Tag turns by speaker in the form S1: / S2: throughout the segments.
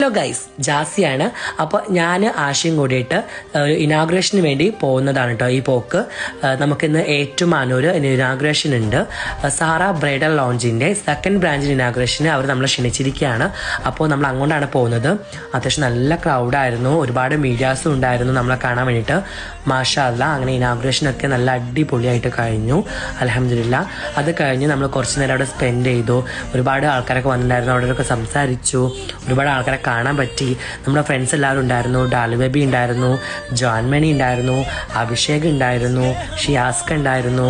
S1: Hello guys, ജാസിയാണ്. അപ്പോൾ ഞാൻ ആശയും കൂടിയിട്ട് ഇനാഗ്രേഷന് വേണ്ടി പോകുന്നതാണ് കേട്ടോ. ഈ പോക്ക് നമുക്കിന്ന് ഏറ്റുമാനൂർ ഇനാഗ്രേഷൻ ഉണ്ട്. സാറ ബ്രൈഡൽ ലോഞ്ചിൻ്റെ സെക്കൻഡ് ബ്രാഞ്ചിന് ഇനാഗ്രേഷന് അവർ നമ്മളെ ക്ഷണിച്ചിരിക്കുകയാണ്. അപ്പോൾ നമ്മൾ അങ്ങോട്ടാണ് പോകുന്നത്. അത്യാവശ്യം നല്ല ക്രൗഡായിരുന്നു, ഒരുപാട് മീഡിയാസും ഉണ്ടായിരുന്നു നമ്മളെ കാണാൻ വേണ്ടിയിട്ട്. മാഷാ അല്ലാഹ്, അങ്ങനെ ഇനാഗ്രേഷനൊക്കെ നല്ല അടിപൊളിയായിട്ട് കഴിഞ്ഞു, അൽഹംദുലില്ലാ. അത് കഴിഞ്ഞ് നമ്മൾ കുറച്ച് നേരം അവിടെ സ്പെൻഡ് ചെയ്തു. ഒരുപാട് ആൾക്കാരൊക്കെ വന്നിട്ടുണ്ടായിരുന്നു, അവിടെയൊക്കെ സംസാരിച്ചു, ഒരുപാട് ആൾക്കാരെ കാണാൻ പറ്റി. നമ്മുടെ ഫ്രണ്ട്സ് എല്ലാവരും ഉണ്ടായിരുന്നു. ഡാലുബേബി ഉണ്ടായിരുന്നു, ജോൺമണി ഉണ്ടായിരുന്നു, അഭിഷേക് ഉണ്ടായിരുന്നു, ഷിയാസ്ക ഉണ്ടായിരുന്നു.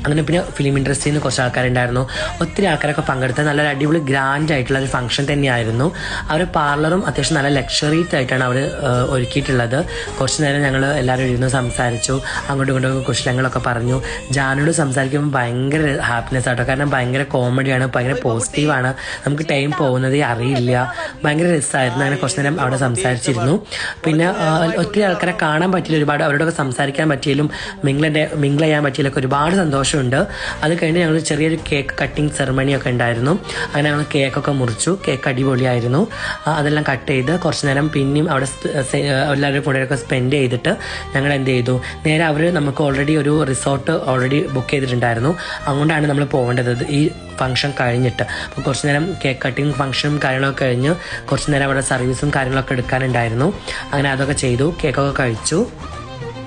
S1: അങ്ങനെ പിന്നെ ഫിലിം ഇൻഡസ്ട്രിയിൽ നിന്ന് കുറച്ച് ആൾക്കാരുണ്ടായിരുന്നു. ഒത്തിരി ആൾക്കാരൊക്കെ പങ്കെടുത്ത നല്ലൊരു അടിപൊളി ഗ്രാൻഡ് ആയിട്ടുള്ള ഒരു ഫംഗ്ഷൻ തന്നെയായിരുന്നു. അവർ പാർലറും അത്യാവശ്യം നല്ല ലക്ഷറീസ് ആയിട്ടാണ് അവർ ഒരുക്കിയിട്ടുള്ളത്. കുറച്ച് നേരം ഞങ്ങൾ എല്ലാവരും ഇരുന്ന് സംസാരിച്ചു, അങ്ങോട്ടും ഇങ്ങോട്ടും കുശലങ്ങളൊക്കെ പറഞ്ഞു. ജാനോട് സംസാരിക്കുമ്പോൾ ഭയങ്കര ഹാപ്പിനെസ് ആട്ടോ, കാരണം ഭയങ്കര കോമഡിയാണ്, ഭയങ്കര പോസിറ്റീവാണ്. നമുക്ക് ടൈം പോകുന്നതേ അറിയില്ല, ഭയങ്കര രസമായിരുന്നു. അങ്ങനെ കുറച്ച് നേരം അവിടെ സംസാരിച്ചിരുന്നു. പിന്നെ ഒത്തിരി ആൾക്കാരെ കാണാൻ പറ്റിയില്ല, ഒരുപാട് അവരോടൊക്കെ സംസാരിക്കാൻ പറ്റിയാലും മിങ്കിൾ ചെയ്യാൻ പറ്റിയാലൊക്കെ ഒരുപാട് സന്തോഷം ഉണ്ട്. അത് കഴിഞ്ഞ് ഞങ്ങൾ ചെറിയൊരു കേക്ക് കട്ടിങ് സെറമണിയൊക്കെ ഉണ്ടായിരുന്നു. അങ്ങനെ ഞങ്ങൾ കേക്കൊക്കെ മുറിച്ചു. കേക്ക് അടിപൊളിയായിരുന്നു. അതെല്ലാം കട്ട് ചെയ്ത് കുറച്ച് നേരം പിന്നെയും അവിടെ എല്ലാവരും കൂടെയൊക്കെ സ്പെൻഡ് ചെയ്തിട്ട് ഞങ്ങൾ എന്ത് ചെയ്തു, നേരെ അവർ നമുക്ക് ഓൾറെഡി ഒരു റിസോർട്ട് ബുക്ക് ചെയ്തിട്ടുണ്ടായിരുന്നു. അങ്ങോട്ടാണ് നമ്മൾ പോകേണ്ടത് ഈ ഫംഗ്ഷൻ കഴിഞ്ഞിട്ട്. അപ്പോൾ കുറച്ച് നേരം കേക്ക് കട്ടിങ് ഫംഗ്ഷനും കാര്യങ്ങളൊക്കെ കഴിഞ്ഞ് കുറച്ച് നേരം അവിടെ സർവീസും കാര്യങ്ങളൊക്കെ എടുക്കാനുണ്ടായിരുന്നു. അങ്ങനെ അതൊക്കെ ചെയ്തു, കേക്കൊക്കെ കഴിച്ചു.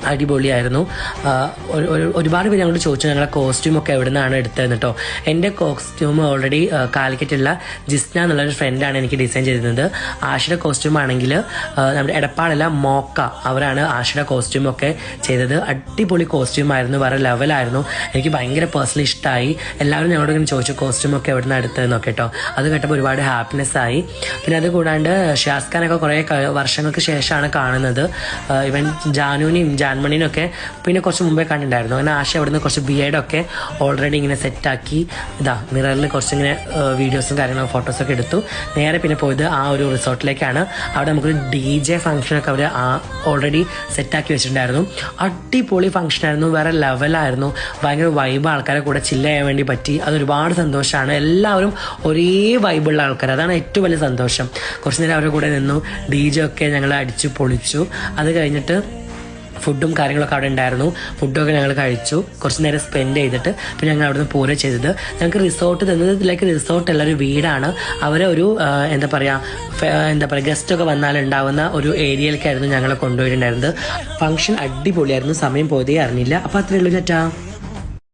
S1: അടിപൊളിയായിരുന്നു. ഒരുപാട് പേര് ഞങ്ങളോട് ചോദിച്ചു ഞങ്ങളുടെ കോസ്റ്റ്യൂമൊക്കെ എവിടെ നിന്നാണ് എടുത്തതെന്ന് കേട്ടോ. എൻ്റെ കോസ്റ്റ്യൂം ഓൾറെഡി കാലിക്കറ്റുള്ള ജിസ്ന എന്നുള്ളൊരു ഫ്രണ്ടാണ് എനിക്ക് ഡിസൈൻ ചെയ്തിരുന്നത്. ആഷിയുടെ കോസ്റ്റ്യൂം ആണെങ്കിൽ നമ്മുടെ എടപ്പാളല്ല മോക്ക, അവരാണ് ആഷിയുടെ കോസ്റ്റ്യൂമൊക്കെ ചെയ്തത്. അടിപൊളി കോസ്റ്റ്യൂമായിരുന്നു, വേറെ ലെവലായിരുന്നു. എനിക്ക് ഭയങ്കര പേഴ്സണലി ഇഷ്ടമായി. എല്ലാവരും ഞങ്ങളോട് ഇങ്ങനെ ചോദിച്ചു കോസ്റ്റ്യൂമൊക്കെ എവിടെ നിന്നാണ് എടുത്തതെന്നൊക്കെ കേട്ടോ. അത് കേട്ടപ്പോൾ ഒരുപാട് ഹാപ്പിനെസ് ആയി. പിന്നെ അത് കൂടാണ്ട് ഷിയാസ്ഖാനൊക്കെ കുറേ വർഷങ്ങൾക്ക് ശേഷമാണ് കാണുന്നത്. ഇവൻ ജാനുവിനെയും ജാൻമണിനൊക്കെ പിന്നെ കുറച്ച് മുമ്പേ കണ്ടിട്ടുണ്ടായിരുന്നു. അങ്ങനെ ആശ അവിടുന്ന് കുറച്ച് ബിയേഡൊക്കെ ഓൾറെഡി ഇങ്ങനെ സെറ്റാക്കി മിററിൽ കുറച്ചിങ്ങനെ വീഡിയോസും കാര്യങ്ങളും ഫോട്ടോസൊക്കെ എടുത്തു. നേരെ പിന്നെ പോയത് ആ ഒരു റിസോർട്ടിലേക്കാണ്. അവിടെ നമുക്കൊരു DJ ഫംഗ്ഷനൊക്കെ അവർ ഓൾറെഡി സെറ്റാക്കി വെച്ചിട്ടുണ്ടായിരുന്നു. അടിപൊളി ഫംഗ്ഷനായിരുന്നു, വേറെ ലെവലായിരുന്നു. ഭയങ്കര വൈബ്, ആൾക്കാരെ കൂടെ ചില്ല് ചെയ്യാൻ വേണ്ടി പറ്റി. അതൊരുപാട് സന്തോഷമാണ്. എല്ലാവരും ഒരേ വൈബുള്ള ആൾക്കാർ, അതാണ് ഏറ്റവും വലിയ സന്തോഷം. കുറച്ച് നേരം അവരുടെ കൂടെ നിന്നു. DJ ഒക്കെ ഞങ്ങൾ അടിച്ചു പൊളിച്ചു. അത് കഴിഞ്ഞിട്ട് ഫുഡും കാര്യങ്ങളൊക്കെ അവിടെ ഉണ്ടായിരുന്നു. ഫുഡൊക്കെ ഞങ്ങൾ കഴിച്ചു. കുറച്ച് നേരം സ്പെൻഡ് ചെയ്തിട്ട് പിന്നെ ഞങ്ങൾ അവിടെ നിന്ന് പോരുക ചെയ്തത്. ഞങ്ങൾക്ക് റിസോർട്ട് തന്നത് ഇതിലേക്ക് റിസോർട്ടല്ല, ഒരു വീടാണ്. അവരൊരു എന്താ പറയുക ഗസ്റ്റൊക്കെ വന്നാലുണ്ടാവുന്ന ഒരു ഏരിയയിലേക്കായിരുന്നു ഞങ്ങളെ കൊണ്ടുപോയിട്ടുണ്ടായിരുന്നത്. ഫംഗ്ഷൻ അടിപൊളിയായിരുന്നു, സമയം പോയതേ അറിഞ്ഞില്ല. അപ്പോൾ അത്രയേ ഉള്ളൂ ചേട്ടാ.